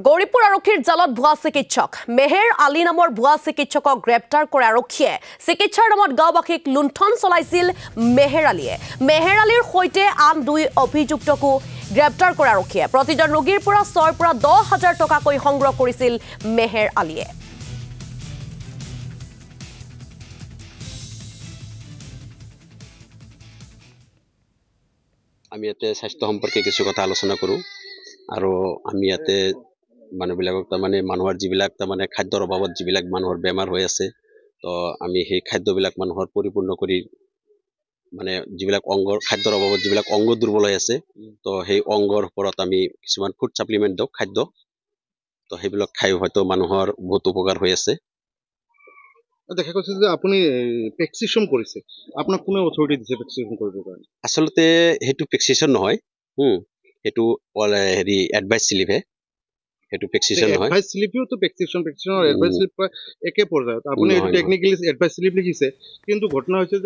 গৌৰীপুৰ আৰক্ষীৰ জালত ভুৱা চিকিৎসক মেহেৰ আলী নামৰ ভুৱা চিকিৎসকক গ্ৰেপ্তাৰ কৰে আৰক্ষীয়ে চিকিৎসাৰ নামত গাঁওবাসীক লুণ্ঠন চলাইছিল মেহেৰ আলীয়ে মেহেৰ আলীৰ সৈতে আন দুই অভিযুক্তকো গ্ৰেপ্তাৰ কৰে আৰক্ষীয়ে প্ৰতিজন ৰোগীৰ পৰা 6 পৰা 10,000 টকাকৈ সংগ্ৰহ কৰিছিল মেহেৰ আলীয়ে আমি ইয়াতে স্বাস্থ্য সম্পৰ্কে কিছু কথা আলোচনা কৰো আৰু আমি ইয়াতে মানুহবিলাকক তাৰমানে মানুহৰ যিবিলাক তাৰমানে খাদ্যৰ অভাৱত যিবিলাক মানুহৰ বেমাৰ হৈ আছে তো আমি সেই খাদ্যবিলাক মানুহৰ পৰিপূৰ্ণ কৰি মানে যিবিলাক অংগৰ খাদ্যৰ অভাৱত যিবিলাক অংগ দুৰ্বল হৈ আছে তো সেই অংগৰ ওপৰত আমি কিছুমান ফুড সাপ্লিমেন্ট দিওঁ খাদ্য তো সেইবিলাক খাই হয়তো মানুহৰ বহুত উপকাৰ হৈ আছে দেখা গৈছে যে আপুনি প্ৰেসক্ৰিপশন কৰিছে আপোনাক কোনে অথৰিটি দিছে প্ৰেসক্ৰিপশন কৰিবৰ কাৰণে আসলতে হেতু প্ৰেসক্ৰিপশন নহয় হেতু হেৰি এডভাইস স্লিপহে হেতু প্ৰেসক্ৰিপশন নহয় এডভাইস স্লিপও তো প্ৰেসক্ৰিপশন আৰু এডভাইস স্লিপ একে পৰ্যায়ত আপুনি টেকনিক্যালি এডভাইস স্লিপ লিখিছে কিন্তু ঘটনা হৈছে যে